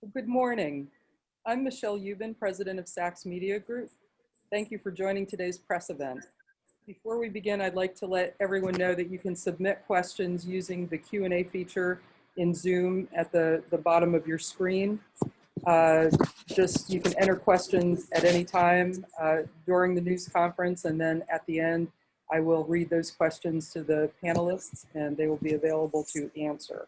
Good morning. I'm Michelle Ubin, President of Sachs Media Group. Thank you for joining today's press event. Before we begin, I'd like to let everyone know that you can submit questions using the Q&A feature in Zoom at the bottom of your screen. You can enter questions at any time during the news conference, and then at the end, I will read those questions to the panelists and they will be available to answer.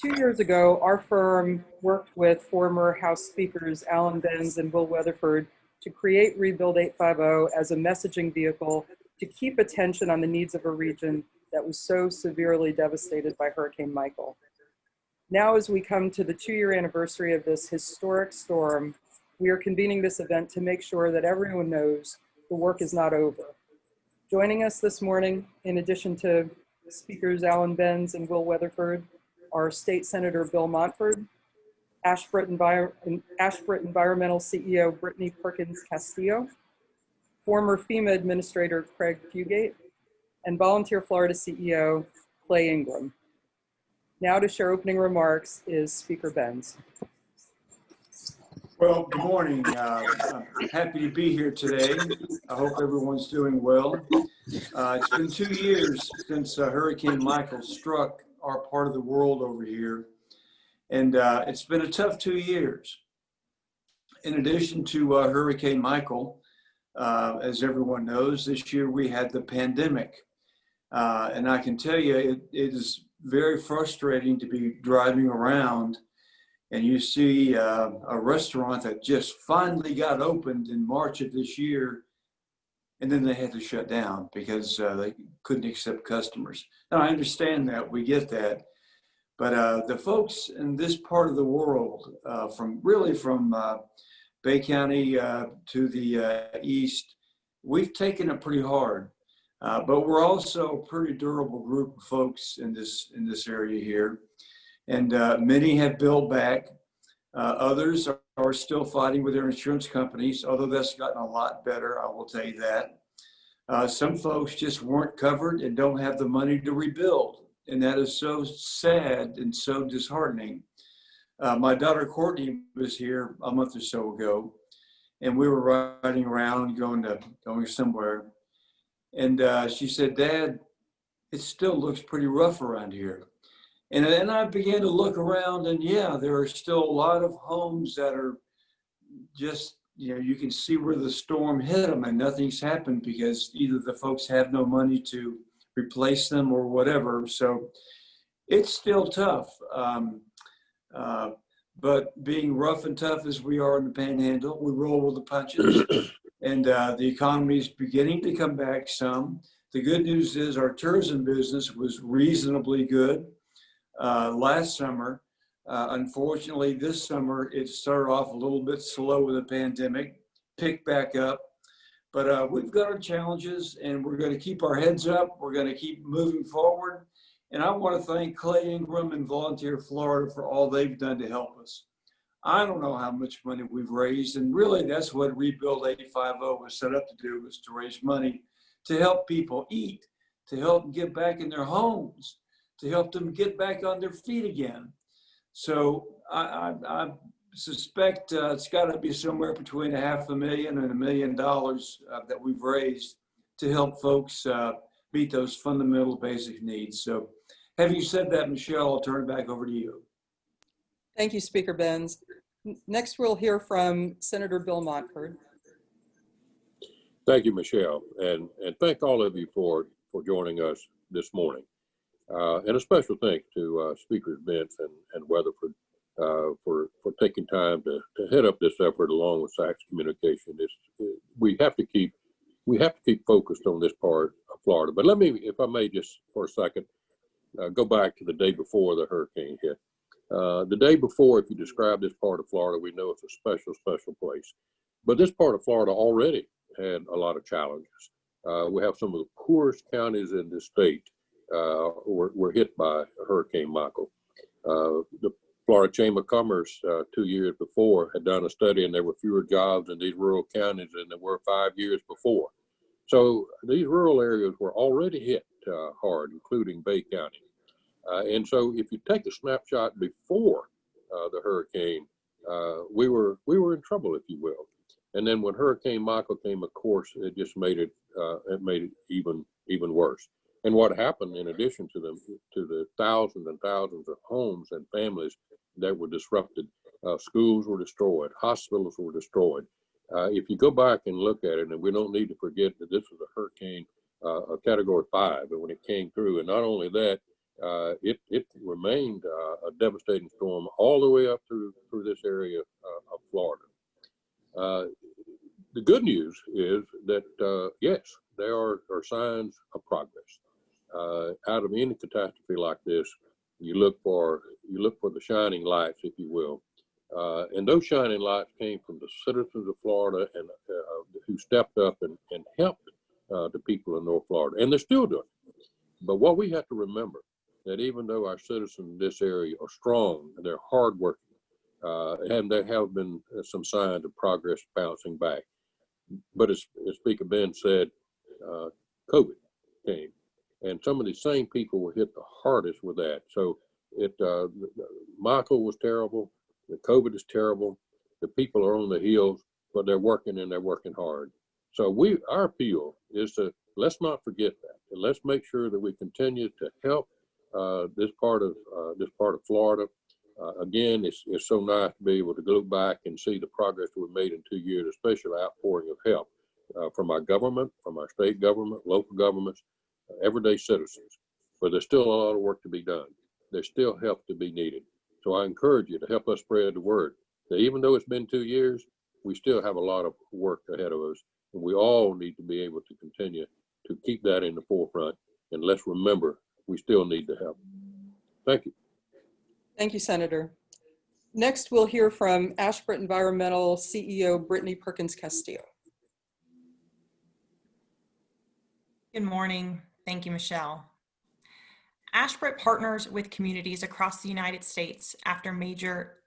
2 years ago, our firm worked with former House Speakers Alan Benz and Will Weatherford to create Rebuild 850 as a messaging vehicle to keep attention on the needs of a region that was so severely devastated by Hurricane Michael. Now, as we come to the 2-year anniversary of this historic storm, we are convening this event to make sure that everyone knows the work is not over. Joining us this morning, in addition to speakers Alan Benz and Will Weatherford, are State Senator Bill Montford, Ashbrook Environmental CEO Brittany Perkins Castillo, former FEMA Administrator Craig Fugate, and Volunteer Florida CEO Clay Ingram. Now to share opening remarks is Speaker Benz. Well, good morning. I'm happy to be here today. I hope everyone's doing well. It's been 2 years since Hurricane Michael struck our part of the world over here. And it's been a tough 2 years. In addition to Hurricane Michael, as everyone knows, this year we had the pandemic. And I can tell you, it is very frustrating to be driving around and you see a restaurant that just finally got opened in March of this year, and then they had to shut down because they couldn't accept customers. Now, I understand that, we get that, but the folks in this part of the world, from Bay County to the east, we've taken it pretty hard, but we're also a pretty durable group of folks in this area here. And many have built back. Others are still fighting with their insurance companies, although that's gotten a lot better, I will tell you that. Some folks just weren't covered and don't have the money to rebuild. And that is so sad and so disheartening. My daughter Courtney was here a month or so ago, and we were riding around going somewhere. And she said, "Dad, it still looks pretty rough around here." And then I began to look around, and yeah, there are still a lot of homes that are just, you can see where the storm hit them and nothing's happened because either the folks have no money to replace them or whatever. So it's still tough. But being rough and tough as we are in the Panhandle, we roll with the punches. And the economy is beginning to come back some. The good news is our tourism business was reasonably good last summer. Unfortunately, this summer, it started off a little bit slow with the pandemic, picked back up. But we've got our challenges, and we're going to keep our heads up. We're going to keep moving forward. And I want to thank Clay Ingram and Volunteer Florida for all they've done to help us. I don't know how much money we've raised, and really that's what Rebuild 850 was set up to do, was to raise money to help people eat, to help them get back in their homes, to help them get back on their feet again. So I suspect it's got to be somewhere between $500,000 and $1 million that we've raised to help folks meet those fundamental basic needs. So having said that, Michelle, I'll turn it back over to you. Thank you, Speaker Benz. Next, we'll hear from Senator Bill Montford. Thank you, Michelle, and thank all of you for joining us this morning. And a special thanks to Speakers Benz and Weatherford for taking time to head up this effort along with Sachs Communication. We have to keep focused on this part of Florida. But let me, if I may, just for a second, go back to the day before the hurricane hit. The day before, if you describe this part of Florida, we know it's a special place. But this part of Florida already had a lot of challenges. We have some of the poorest counties in the state were hit by Hurricane Michael. The Florida Chamber of Commerce 2 years before had done a study, and there were fewer jobs in these rural counties than there were 5 years before. So these rural areas were already hit hard, including Bay County. And so if you take a snapshot before the hurricane, we were in trouble, if you will. And then when Hurricane Michael came, of course, it just made it even worse. And what happened, in addition to the thousands and thousands of homes and families that were disrupted, schools were destroyed, hospitals were destroyed. If you go back and look at it, and we don't need to forget that this was a hurricane, a Category 5, but when it came through, and not only that, it remained a devastating storm all the way up through this area of Florida. The good news is that yes, there are signs of progress. Out of any catastrophe like this, you look for the shining lights, if you will, and those shining lights came from the citizens of Florida and who stepped up and helped the people in North Florida, and they're still doing it. But what we have to remember, that even though our citizens in this area are strong and they're hardworking, and there have been some signs of progress bouncing back. But as Speaker Ben said, COVID came, and some of these same people were hit the hardest with that. So Michael was terrible, the COVID is terrible, the people are on the heels, but they're working and they're working hard. So our appeal is to, let's not forget that, and let's make sure that we continue to help this part of Florida. Again, it's so nice to be able to go back and see the progress we've made in 2 years, especially outpouring of help from our government, from our state government, local governments, everyday citizens. But there's still a lot of work to be done. There's still help to be needed. So I encourage you to help us spread the word that even though it's been 2 years, we still have a lot of work ahead of us. And we all need to be able to continue to keep that in the forefront. And let's remember, we still need the help. Thank you. Thank you, Senator. Next, we'll hear from Ashbrook Environmental CEO Brittany Perkins Castillo. Good morning. Thank you, Michelle. Ashbrook partners with communities across the United States after major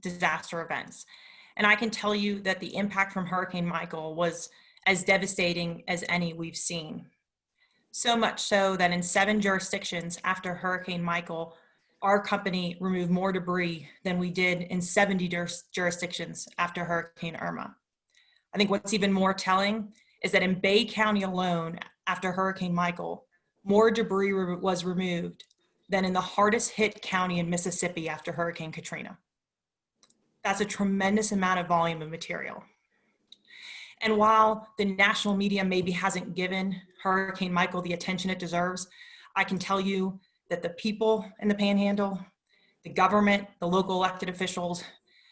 disaster events. And I can tell you that the impact from Hurricane Michael was as devastating as any we've seen. So much so that in 7 jurisdictions after Hurricane Michael, our company removed more debris than we did in 70 jurisdictions after Hurricane Irma. I think what's even more telling is that in Bay County alone, after Hurricane Michael, more debris was removed than in the hardest hit county in Mississippi after Hurricane Katrina. That's a tremendous amount of volume of material. And while the national media maybe hasn't given Hurricane Michael the attention it deserves, I can tell you that the people in the Panhandle, the government, the local elected officials,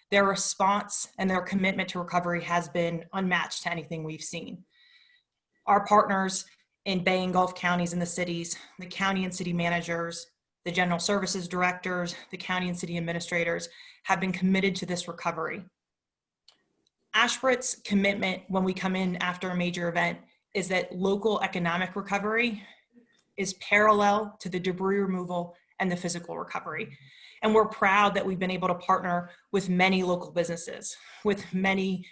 their response and their commitment to recovery has been unmatched to anything we've seen. Our partners in Bay and Gulf counties and the cities, the county and city managers, the general services directors, the county and city administrators have been committed to this recovery. Ashbrook's commitment when we come in after a major event is that local economic recovery is parallel to the debris removal and the physical recovery. And we're proud that we've been able to partner with many local businesses, with many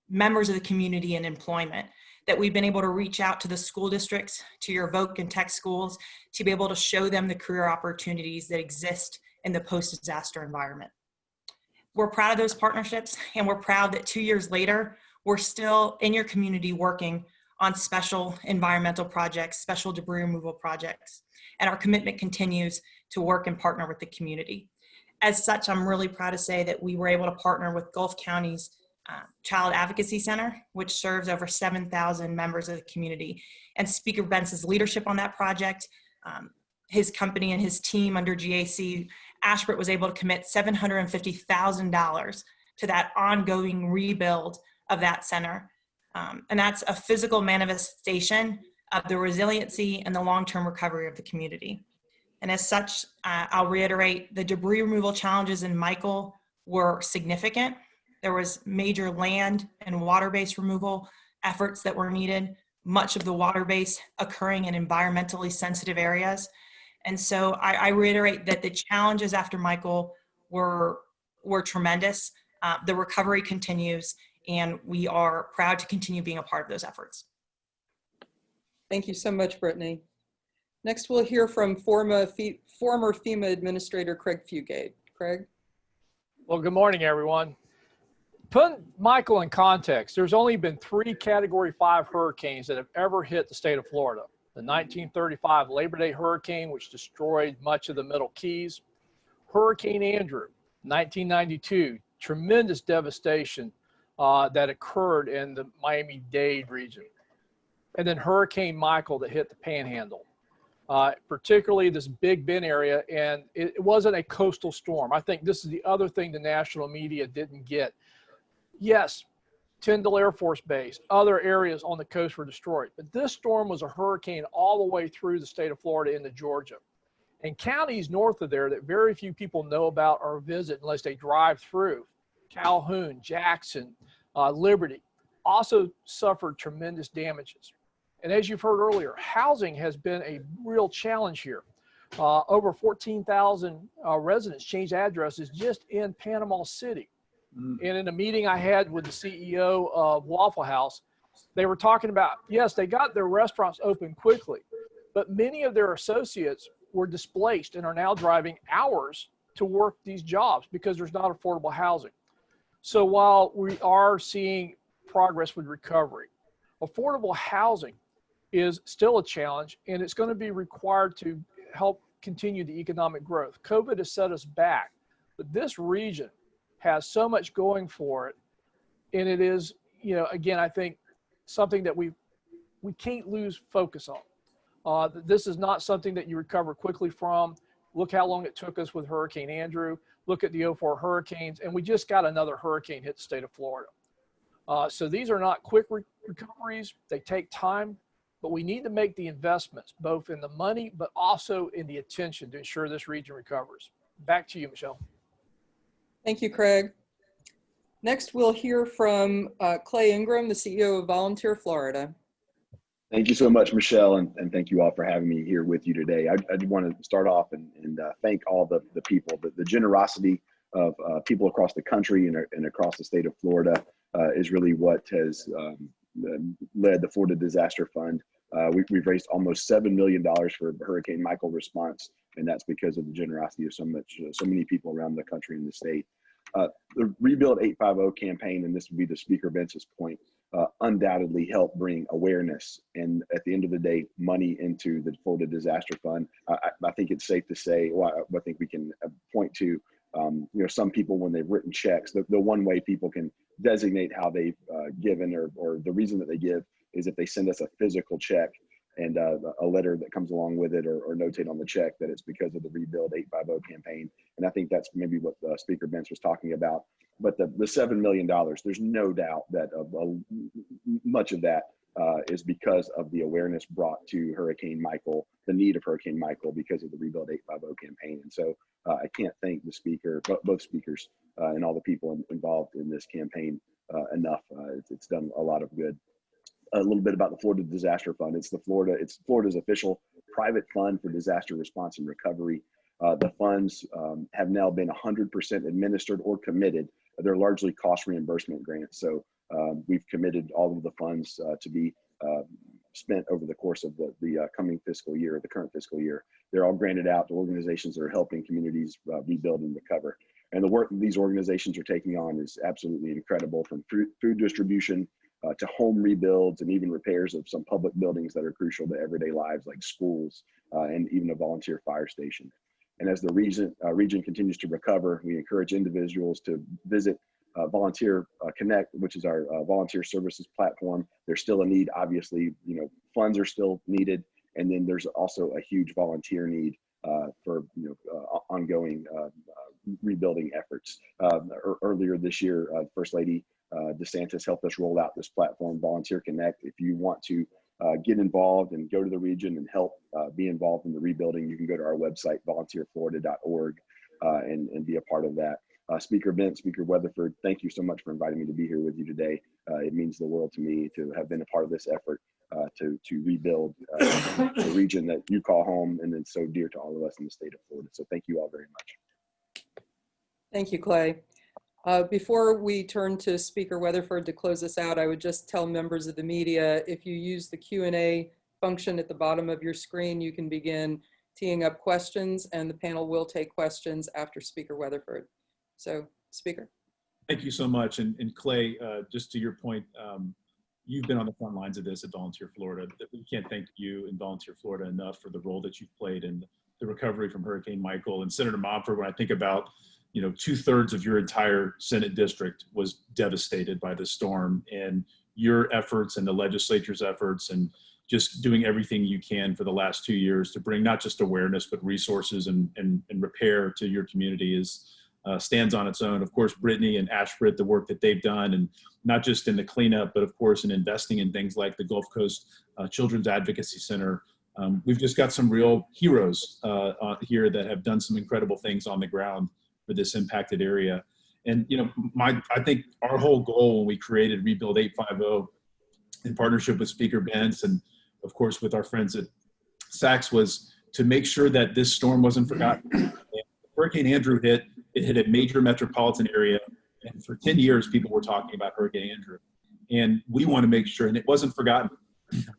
members of the community and employment, that we've been able to reach out to the school districts, to your voc and tech schools, to be able to show them the career opportunities that exist in the post-disaster environment. We're proud of those partnerships, and we're proud that 2 years later, we're still in your community working on special environmental projects, special debris removal projects, and our commitment continues to work and partner with the community. As such, I'm really proud to say that we were able to partner with Gulf County's Child Advocacy Center, which serves over 7,000 members of the community. And Speaker Bentz's leadership on that project, his company and his team under GAC, Ashbrook was able to commit $750,000 to that ongoing rebuild of that center. And that's a physical manifestation of the resiliency and the long-term recovery of the community. And as such, I'll reiterate, the debris removal challenges in Michael were significant. There was major land and water-based removal efforts that were needed, much of the water base occurring in environmentally sensitive areas. And so I reiterate that the challenges after Michael were tremendous. The recovery continues, and we are proud to continue being a part of those efforts. Thank you so much, Brittany. Next, we'll hear from former FEMA Administrator Craig Fugate. Craig. Well, good morning, everyone. Put Michael in context, there's only been 3 Category 5 hurricanes that have ever hit the state of Florida. The 1935 Labor Day hurricane, which destroyed much of the Middle Keys. Hurricane Andrew, 1992, tremendous devastation that occurred in the Miami-Dade region. And then Hurricane Michael that hit the Panhandle. Particularly this Big Bend area, and it wasn't a coastal storm. I think this is the other thing the national media didn't get. Yes, Tyndall Air Force Base, other areas on the coast were destroyed, but this storm was a hurricane all the way through the state of Florida into Georgia. And counties north of there that very few people know about or visit unless they drive through, Calhoun, Jackson, Liberty, also suffered tremendous damages. And as you've heard earlier, housing has been a real challenge here. Over 14,000 residents changed addresses just in Panama City. And in a meeting I had with the CEO of Waffle House, they were talking about, yes, they got their restaurants open quickly, but many of their associates were displaced and are now driving hours to work these jobs because there's not affordable housing. So while we are seeing progress with recovery, affordable housing is still a challenge, and it's going to be required to help continue the economic growth. COVID has set us back, but this region has so much going for it, and it is, you know, again, I think something that we can't lose focus on. This is not something that you recover quickly from. Look how long it took us with Hurricane Andrew. Look at the 04 hurricanes, and we just got another hurricane hit the state of Florida. So these are not quick recoveries. They take time, but we need to make the investments, both in the money, but also in the attention to ensure this region recovers. Back to you, Michelle. Thank you, Craig. Next, we'll hear from Clay Ingram, the CEO of Volunteer Florida. Thank you so much, Michelle, and thank you all for having me here with you today. I just want to start off and thank all the people, the generosity of people across the country and across the state of Florida is really what has led the Florida Disaster Fund. We've raised almost $7 million for Hurricane Michael response, and that's because of the generosity of so many people around the country and the state. The Rebuild 850 campaign, and this would be the Speaker Bench's point, undoubtedly helped bring awareness and, at the end of the day, money into the Florida Disaster Fund. I think it's safe to say, well, I think we can point to, you know, some people when they've written checks, the one way people can designate how they've given or the reason that they give is if they send us a physical check and a letter that comes along with it or notate on the check that it's because of the Rebuild 850 campaign. And I think that's maybe what Speaker Bench was talking about. But the $7 million, there's no doubt that much of that is because of the awareness brought to Hurricane Michael, the need of Hurricane Michael because of the Rebuild 850 campaign. And so I can't thank the speaker, both speakers and all the people involved in this campaign enough. It's done a lot of good. A little bit about the Florida Disaster Fund. It's Florida's official private fund for disaster response and recovery. The funds have now been 100% administered or committed. They're largely cost reimbursement grants. So we've committed all of the funds to be spent over the course of the coming fiscal year, the current fiscal year. They're all granted out to organizations that are helping communities rebuild and recover. And the work that these organizations are taking on is absolutely incredible, from food distribution to home rebuilds and even repairs of some public buildings that are crucial to everyday lives, like schools and even a volunteer fire station. And as the region continues to recover, we encourage individuals to visit Volunteer Connect, which is our volunteer services platform. There's still a need, obviously, you know, funds are still needed. And then there's also a huge volunteer need for, you know, ongoing rebuilding efforts. Earlier this year, First Lady DeSantis helped us roll out this platform, Volunteer Connect. If you want to get involved and go to the region and help be involved in the rebuilding, you can go to our website, volunteerflorida.org, and be a part of that. Speaker Bent, Speaker Weatherford, thank you so much for inviting me to be here with you today. It means the world to me to have been a part of this effort to rebuild the region that you call home and then so dear to all of us in the state of Florida. So thank you all very much. Thank you, Clay. Before we turn to Speaker Weatherford to close us out, I would just tell members of the media, if you use the Q&A function at the bottom of your screen, you can begin teeing up questions, and the panel will take questions after Speaker Weatherford. So, Speaker. Thank you so much. And Clay, just to your point, you've been on the front lines of this at Volunteer Florida. We can't thank you and Volunteer Florida enough for the role that you've played in the recovery from Hurricane Michael. And Senator Montford, when I think about, 2/3 of your entire Senate district was devastated by the storm, and your efforts and the legislature's efforts and just doing everything you can for the last 2 years to bring not just awareness, but resources and repair to your community is stands on its own. Of course, Brittany and Ashbrit, the work that they've done, and not just in the cleanup, but of course in investing in things like the Gulf Coast Children's Advocacy Center. We've just got some real heroes here that have done some incredible things on the ground for this impacted area. And I think our whole goal when we created Rebuild 850 in partnership with Speaker Benz and of course with our friends at SACS was to make sure that this storm wasn't forgotten. And Hurricane Andrew hit a major metropolitan area, and for 10 years people were talking about Hurricane Andrew. And we want to make sure, and it wasn't forgotten,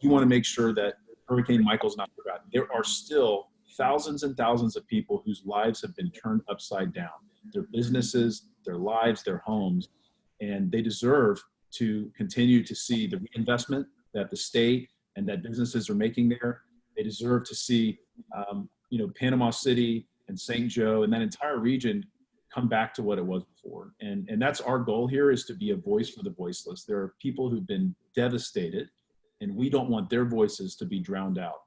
we want to make sure that Hurricane Michael's not forgotten. There are still thousands and thousands of people whose lives have been turned upside down. Their businesses, their lives, their homes, and they deserve to continue to see the reinvestment that the state and that businesses are making there. They deserve to see, Panama City and St. Joe and that entire region come back to what it was before. And that's our goal here, is to be a voice for the voiceless. There are people who've been devastated, and we don't want their voices to be drowned out.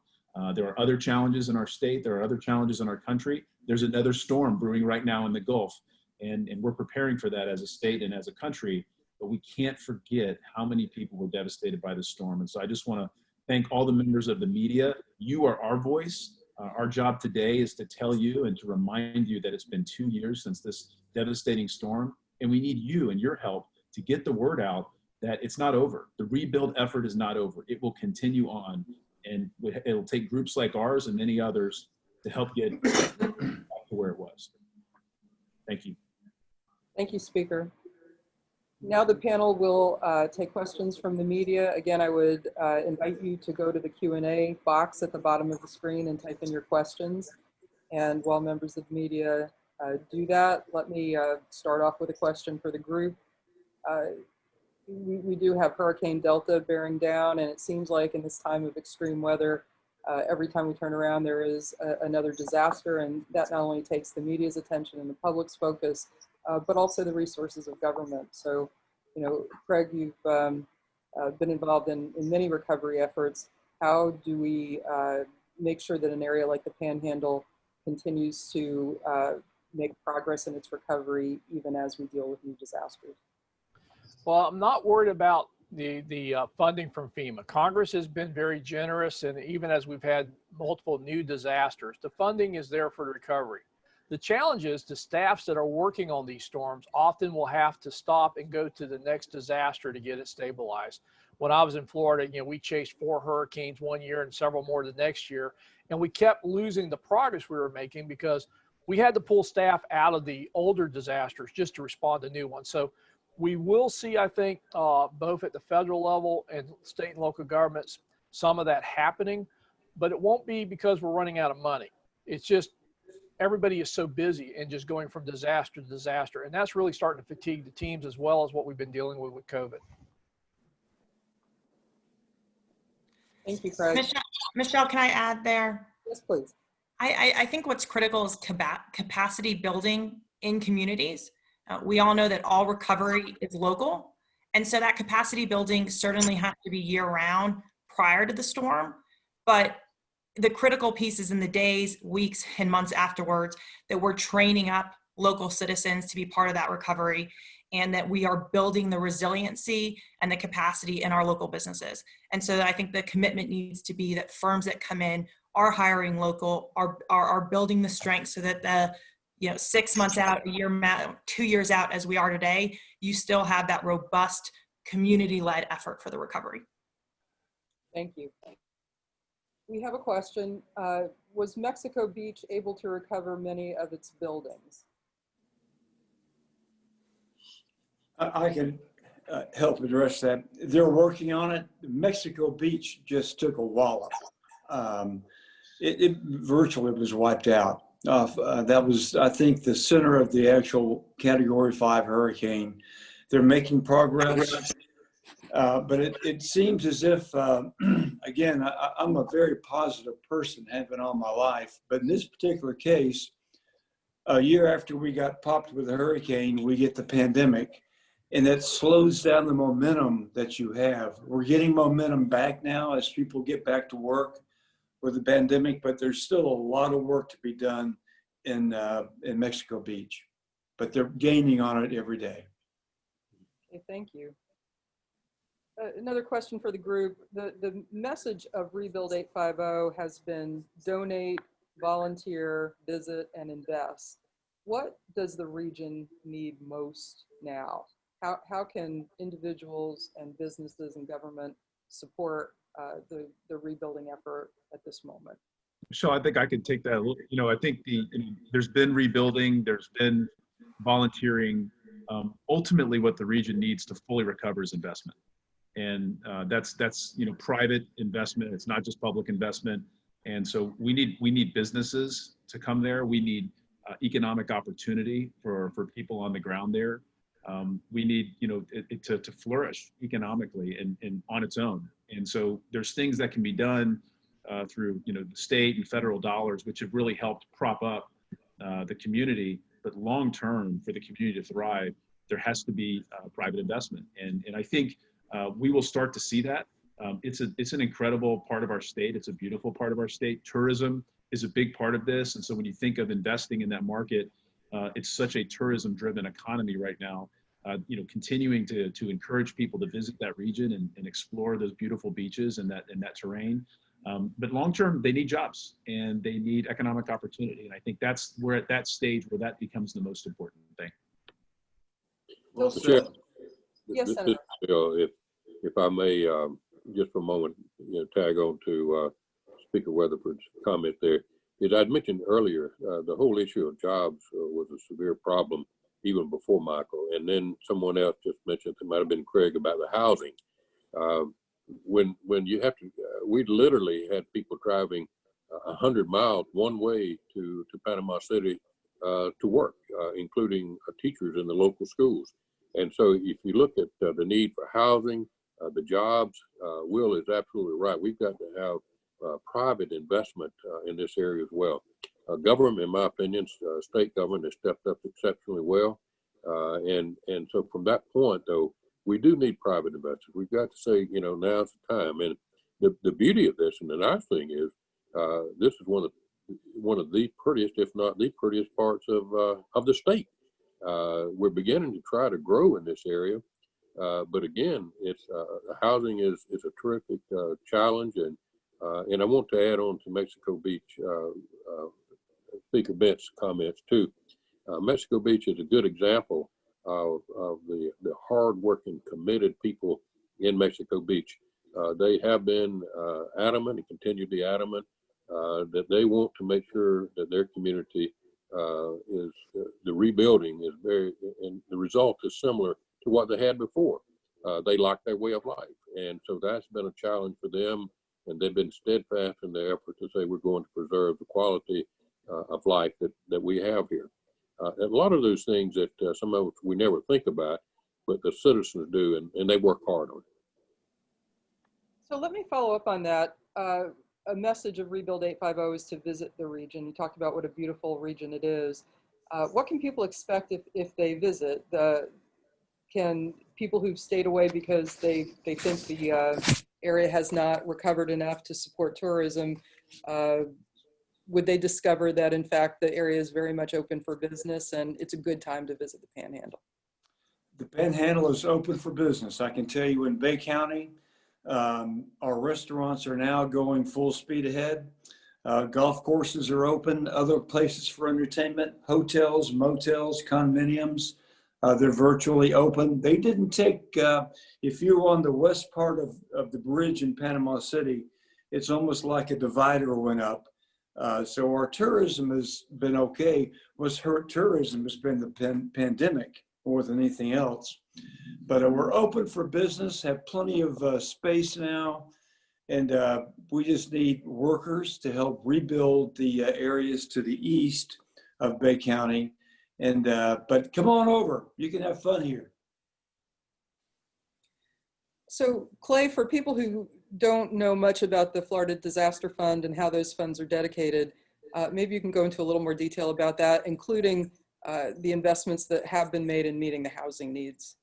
There are other challenges in our state. There are other challenges in our country. There's another storm brewing right now in the Gulf, and we're preparing for that as a state and as a country, but we can't forget how many people were devastated by the storm. And so I just want to thank all the members of the media. You are our voice. Our job today is to tell you and to remind you that it's been 2 years since this devastating storm, and we need you and your help to get the word out that it's not over. The rebuild effort is not over. It will continue on, and it'll take groups like ours and many others to help get back to where it was. Thank you. Thank you, Speaker. Now the panel will take questions from the media. Again, I would invite you to go to the Q&A box at the bottom of the screen and type in your questions. And while members of the media do that, let me start off with a question for the group. We do have Hurricane Delta bearing down, and it seems like in this time of extreme weather, every time we turn around, there is another disaster, and that not only takes the media's attention and the public's focus, but also the resources of government. So, Craig, you've been involved in many recovery efforts. How do we make sure that an area like the Panhandle continues to make progress in its recovery, even as we deal with new disasters? Well, I'm not worried about the funding from FEMA. Congress has been very generous, and even as we've had multiple new disasters, the funding is there for the recovery. The challenge is the staffs that are working on these storms often will have to stop and go to the next disaster to get it stabilized. When I was in Florida, we chased 4 hurricanes one year and several more the next year, and we kept losing the progress we were making because we had to pull staff out of the older disasters just to respond to new ones. So we will see, I think, both at the federal level and state and local governments, some of that happening, but it won't be because we're running out of money. It's just everybody is so busy and just going from disaster to disaster. And that's really starting to fatigue the teams as well as what we've been dealing with COVID. Thank you, Craig. Michelle, can I add there? Yes, please. I think what's critical is capacity building in communities. We all know that all recovery is local. And so that capacity building certainly has to be year round prior to the storm. But the critical piece is in the days, weeks, and months afterwards that we're training up local citizens to be part of that recovery, and that we are building the resiliency and the capacity in our local businesses. And so I think the commitment needs to be that firms that come in are hiring local, are building the strength so that the 6 months out, a year out, 2 years out as we are today, you still have that robust community-led effort for the recovery. Thank you. We have a question. Was Mexico Beach able to recover many of its buildings? I can help address that. They're working on it. Mexico Beach just took a wallop. It virtually was wiped out. That was, I think, the center of the actual Category 5 hurricane. They're making progress, but it seems as if, again, I'm a very positive person, have been all my life, but in this particular case, a year after we got popped with a hurricane, we get the pandemic, and that slows down the momentum that you have. We're getting momentum back now as people get back to work with the pandemic, but there's still a lot of work to be done in Mexico Beach, but they're gaining on it every day. Okay, thank you. Another question for the group. The message of Rebuild 850 has been donate, volunteer, visit, and invest. What does the region need most now? How can individuals and businesses and government support the rebuilding effort at this moment? Michelle, I think I could take that a little. I think there's been rebuilding, there's been volunteering. Ultimately, what the region needs to fully recover is investment, and that's private investment. It's not just public investment. And so we need businesses to come there. We need economic opportunity for people on the ground there. We need it to flourish economically and on its own. And so there's things that can be done through the state and federal dollars, which have really helped prop up the community. But long term, for the community to thrive, there has to be private investment. And I think we will start to see that. It's an incredible part of our state. It's a beautiful part of our state. Tourism is a big part of this. And so when you think of investing in that market, it's such a tourism-driven economy right now. Continuing to encourage people to visit that region and explore those beautiful beaches and that terrain. But long-term, they need jobs and they need economic opportunity. And I think we're at that stage where that becomes the most important thing. Well said. Yes, Senator. If I may, just for a moment, tag on to Speaker Weatherford's comment there. As I'd mentioned earlier, the whole issue of jobs was a severe problem even before Michael. And then someone else just mentioned, it might have been Craig, about the housing. When you have to, we literally had people driving 100 miles one way to Panama City to work, including teachers in the local schools. And so if you look at the need for housing, the jobs, Will is absolutely right. We've got to have private investment in this area as well. Government, in my opinion, state government has stepped up exceptionally well. And so from that point, though, we do need private investors. We've got to say, now's the time. And the beauty of this, and the nice thing is, this is one of the prettiest, if not the prettiest parts of the state. We're beginning to try to grow in this area. But again, it's housing is a terrific challenge. And I want to add on to Mexico Beach, Speaker Bent's comments too. Mexico Beach is a good example of the hard-working, committed people in Mexico Beach. They have been adamant and continue to be adamant that they want to make sure that their community is the rebuilding is and the result is similar to what they had before. They like their way of life, and so that's been a challenge for them. And they've been steadfast in their effort to say we're going to preserve the quality of life that we have here. A lot of those things that some of us we never think about, but the citizens do, and they work hard on it. So let me follow up on that. A message of Rebuild 850 is to visit the region. You talked about what a beautiful region it is. What can people expect if they visit? Can people who've stayed away because they think the area has not recovered enough to support tourism, would they discover that in fact the area is very much open for business and it's a good time to visit the Panhandle? The Panhandle is open for business. I can tell you in Bay County, our restaurants are now going full speed ahead. Golf courses are open, other places for entertainment, hotels, motels, condominiums, they're virtually open. They didn't take, if you're on the west part of the bridge in Panama City, it's almost like a divider went up. So our tourism has been okay. What's hurt tourism has been the pandemic more than anything else. But we're open for business, have plenty of space now. And we just need workers to help rebuild the areas to the east of Bay County. And but come on over, you can have fun here. So Clay, for people who don't know much about the Florida Disaster Fund and how those funds are dedicated, maybe you can go into a little more detail about that, including the investments that have been made in meeting the housing needs.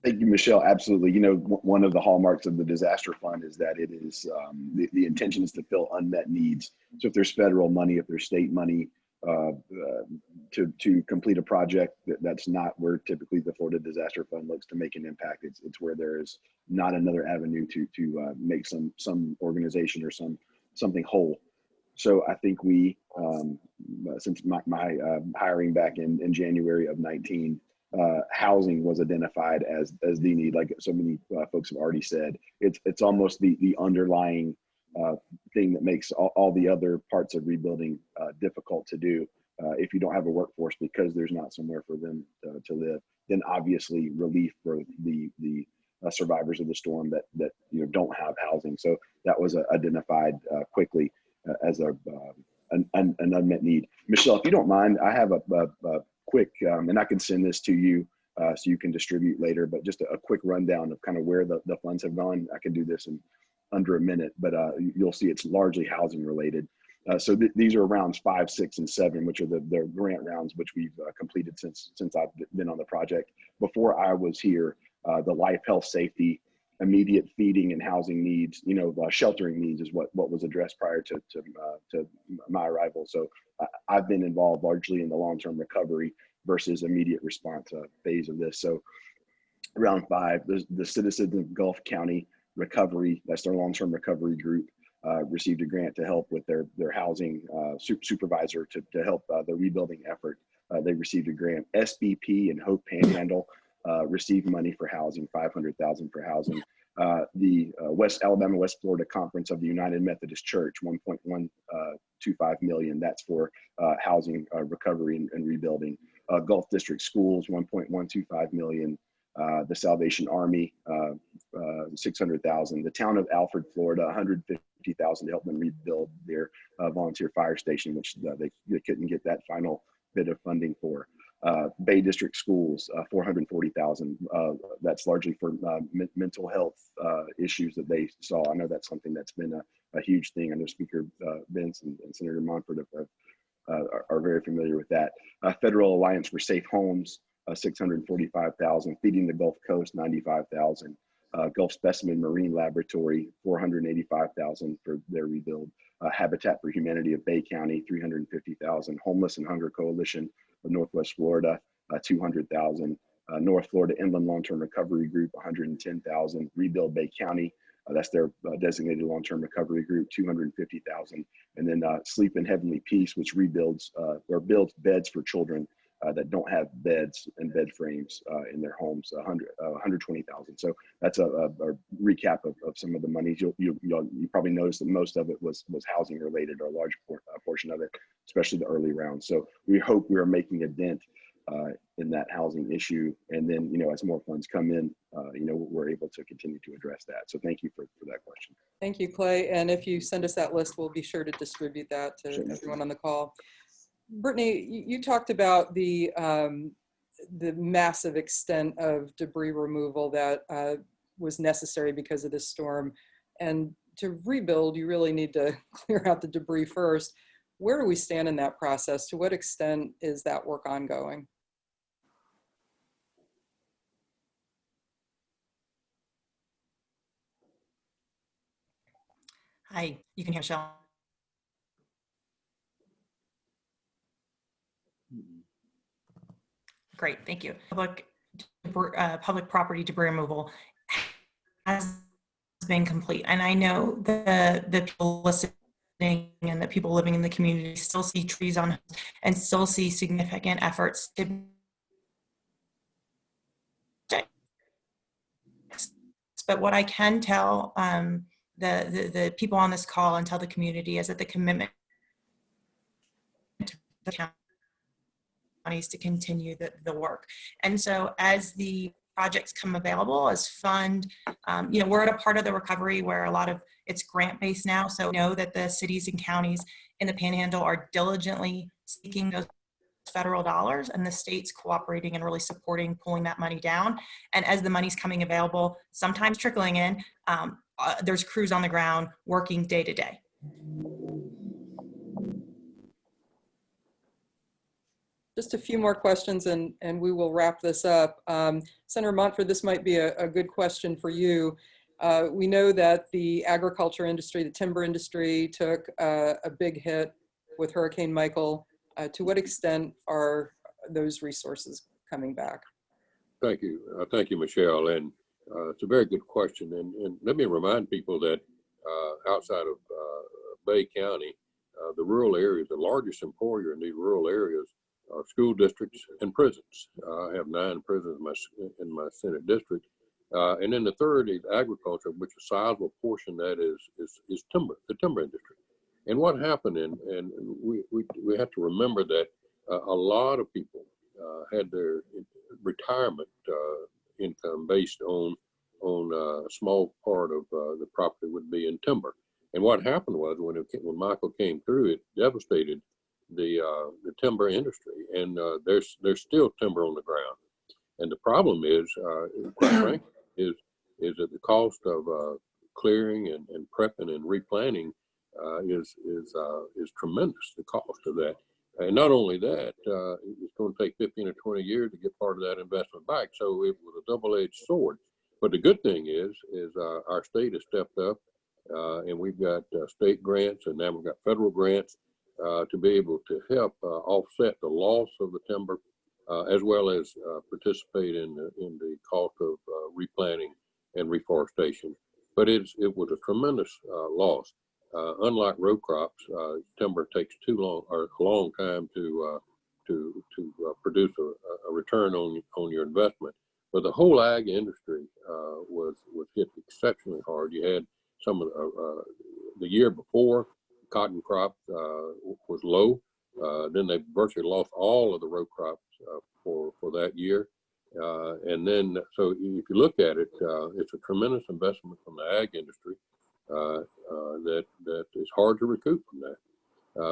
Thank you, Michelle. Absolutely. You know, one of the hallmarks of the disaster fund is that it is the intention is to fill unmet needs. So if there's federal money, if there's state money to complete a project, that's not where typically the Florida Disaster Fund looks to make an impact. It's where there is not another avenue to make some organization or something whole. So I think we, since my hiring back in January of 19, housing was identified as the need, like so many folks have already said. It's almost the underlying thing that makes all the other parts of rebuilding difficult to do. If you don't have a workforce because there's not somewhere for them to live, then obviously relief for the survivors of the storm that don't have housing. So that was identified quickly as an unmet need. Michelle, if you don't mind, I have a quick, and I can send this to you so you can distribute later, but just a quick rundown of kind of where the funds have gone. I can do this in under a minute, but you'll see it's largely housing related. So these are rounds 5, 6, and 7, which are the grant rounds, which we've completed since I've been on the project. Before I was here, the life, health, safety, immediate feeding and housing needs, sheltering needs is what was addressed prior to my arrival. So I've been involved largely in the long-term recovery versus immediate response phase of this. So round 5, the citizens of Gulf County Recovery, that's their long-term recovery group, received a grant to help with their housing supervisor to help the rebuilding effort. They received a grant. SBP and Hope Panhandle received money for housing, $500,000 for housing. The West Alabama, West Florida Conference of the United Methodist Church, $1.125 million. That's for housing recovery and rebuilding. Gulf District Schools, $1.125 million. The Salvation Army, $600,000. The town of Alfred, Florida, $150,000 to help them rebuild their volunteer fire station, which they couldn't get that final bit of funding for. Bay District Schools, $440,000. That's largely for mental health issues that they saw. I know that's something that's been a huge thing. I know Speaker Vince and Senator Montford are very familiar with that. Federal Alliance for Safe Homes, $645,000. Feeding the Gulf Coast, $95,000. Gulf Specimen Marine Laboratory, $485,000 for their rebuild. Habitat for Humanity of Bay County, $350,000. Homeless and Hunger Coalition of Northwest Florida, $200,000. North Florida Inland Long-Term Recovery Group, $110,000. Rebuild Bay County, that's their designated long-term recovery group, $250,000. And then Sleep in Heavenly Peace, which rebuilds or builds beds for children that don't have beds and bed frames in their homes, $120,000. So that's a recap of some of the monies. You probably noticed that most of it was housing related, or a large portion of it, especially the early rounds. So we hope we are making a dent in that housing issue. And then, as more funds come in, we're able to continue to address that. So thank you for that question. Thank you, Clay. And if you send us that list, we'll be sure to distribute that to everyone on the call. Brittany, you talked about the massive extent of debris removal that was necessary because of this storm. And to rebuild, you really need to clear out the debris first. Where do we stand in that process? To what extent is that work ongoing? Hi, you can hear Michelle. Great, thank you. Public property debris removal has been complete. And I know the people listening and the people living in the community still see trees on and still see significant efforts to. But what I can tell the people on this call and tell the community is that the commitment to the counties to continue the work. And so as the projects come available as fund. We're at a part of the recovery where a lot of it's grant-based now. So we know that the cities and counties in the Panhandle are diligently seeking those federal dollars, and the state's cooperating and really supporting pulling that money down. And as the money's coming available, sometimes trickling in, there's crews on the ground working day to day. Just a few more questions and we will wrap this up. Senator Montford, this might be a good question for you. We know that the agriculture industry, the timber industry took a big hit with Hurricane Michael. To what extent are those resources coming back? Thank you. Thank you, Michelle. And it's a very good question. And let me remind people that outside of Bay County, the rural areas, the largest employer in these rural areas are school districts and prisons. I have 9 prisons in my Senate district. And then the third is agriculture, which a sizable portion that is timber, the timber industry. And what happened, and we have to remember that a lot of people had their retirement income based on a small part of the property would be in timber. And what happened was when Michael came through, it devastated the timber industry, and there's still timber on the ground. And the problem is, quite frankly, is that the cost of clearing and prepping and replanting is tremendous. The cost of that, and not only that, it's going to take 15 or 20 years to get part of that investment back. So it was a double-edged sword. But the good thing is our state has stepped up, and we've got state grants, and now we've got federal grants to be able to help offset the loss of the timber, as well as participate in the cost of replanting and reforestation. But it was a tremendous loss. Unlike row crops, timber takes a long time to produce a return on your investment. But the whole ag industry was hit exceptionally hard. You had some of the year before, cotton crop was low. Then they virtually lost all of the row crops for that year. And then, so if you look at it, it's a tremendous investment from the ag industry that is hard to recoup from that.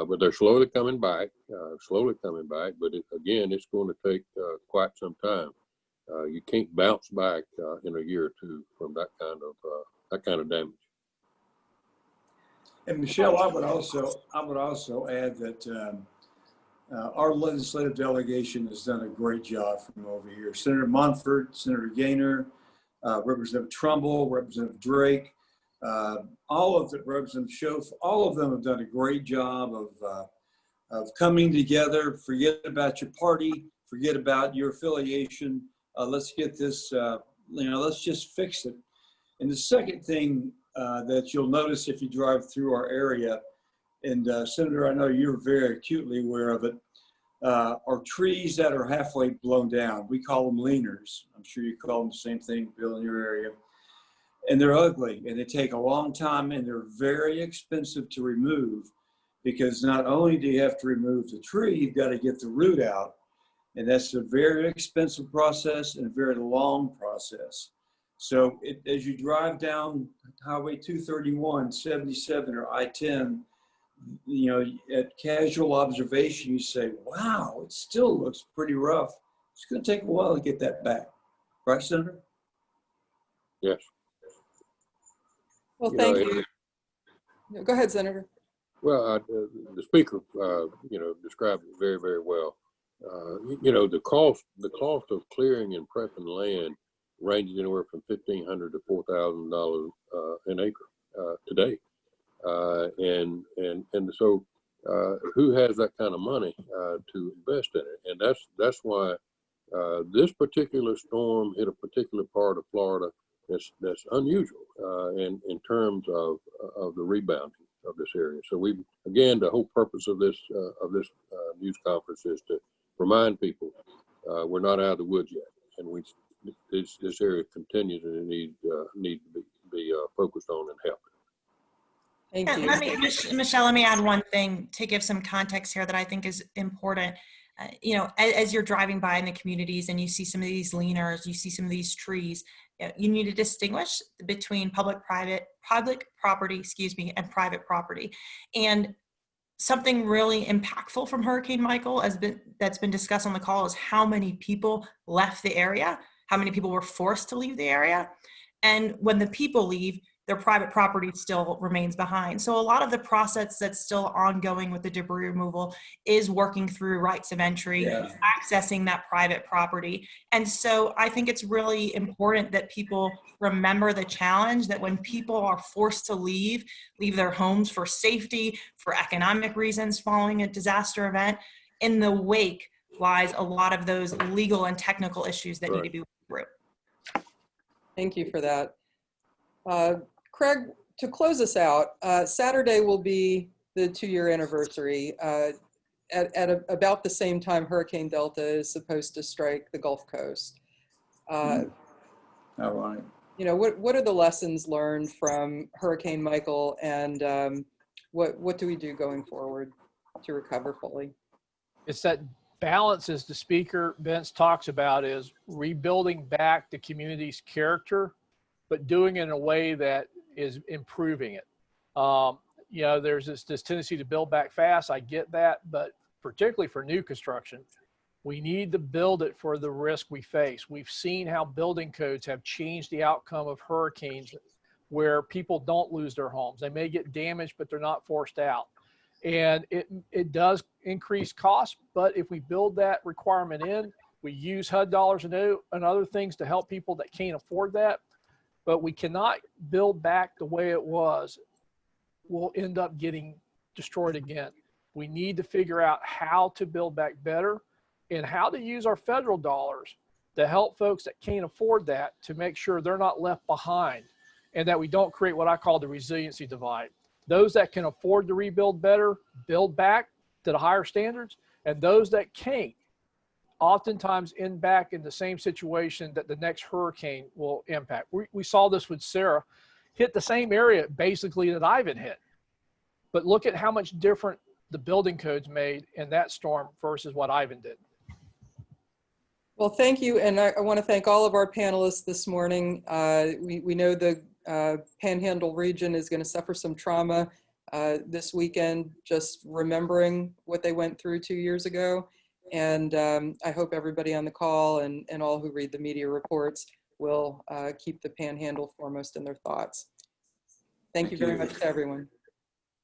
But they're slowly coming back. But again, it's going to take quite some time. You can't bounce back in a year or two from that kind of damage. And Michelle, I would also add that our legislative delegation has done a great job from over here. Senator Montford, Senator Gaynor, Representative Trumbull, Representative Drake, all of the Representative Schoaf, all of them have done a great job of coming together. Forget about your party, forget about your affiliation. Let's get this, let's just fix it. And the second thing that you'll notice if you drive through our area, and Senator, I know you're very acutely aware of it, are trees that are halfway blown down. We call them leaners. I'm sure you call them the same thing, Bill, in your area. And they're ugly, and they take a long time, and they're very expensive to remove, because not only do you have to remove the tree, you've got to get the root out. And that's a very expensive process and a very long process. So as you drive down Highway 231, 77, or I-10, at casual observation, you say, wow, it still looks pretty rough. It's going to take a while to get that back. Right, Senator? Yes. Well, thank you. No, go ahead, Senator. Well, the speaker, described it very, very well. The cost of clearing and prepping land ranges anywhere from $1,500 to $4,000 an acre today, and so who has that kind of money to invest in it? And that's why this particular storm hit a particular part of Florida that's unusual in terms of the rebounding of this area. So the whole purpose of this news conference is to remind people we're not out of the woods yet, and this area continues, and it needs to be focused on and helped. Thank you. Michelle, let me add one thing to give some context here that I think is important. You know, as you're driving by in the communities and you see some of these leaners, you see some of these trees, you need to distinguish between public property, excuse me, and private property. And something really impactful from Hurricane Michael that's been discussed on the call is how many people left the area, how many people were forced to leave the area. And when the people leave, their private property still remains behind. So a lot of the process that's still ongoing with the debris removal is working through rights of entry, accessing that private property. And so I think it's really important that people remember the challenge that when people are forced to leave their homes for safety, for economic reasons following a disaster event, in the wake lies a lot of those legal and technical issues that need to be worked through. Thank you for that. Craig, to close us out, Saturday will be the 2-year anniversary at about the same time Hurricane Delta is supposed to strike the Gulf Coast. All right. You know, what are the lessons learned from Hurricane Michael, and what do we do going forward to recover fully? It's that balance, as the speaker Vince talks about, is rebuilding back the community's character, but doing it in a way that is improving it. You know, there's this tendency to build back fast. I get that, but particularly for new construction, we need to build it for the risk we face. We've seen how building codes have changed the outcome of hurricanes, where people don't lose their homes. They may get damaged, but they're not forced out. And it does increase costs, but if we build that requirement in, we use HUD dollars and other things to help people that can't afford that, but we cannot build back the way it was. We'll end up getting destroyed again. We need to figure out how to build back better and how to use our federal dollars to help folks that can't afford that, to make sure they're not left behind, and that we don't create what I call the resiliency divide. Those that can afford to rebuild better, build back to the higher standards, and those that can't oftentimes end back in the same situation that the next hurricane will impact. We saw this with Sarah, hit the same area basically that Ivan hit. But look at how much different the building codes made in that storm versus what Ivan did. Well, thank you. And I want to thank all of our panelists this morning. We know the Panhandle region is going to suffer some trauma this weekend, just remembering what they went through 2 years ago. And I hope everybody on the call and all who read the media reports will keep the Panhandle foremost in their thoughts. Thank you very much to everyone.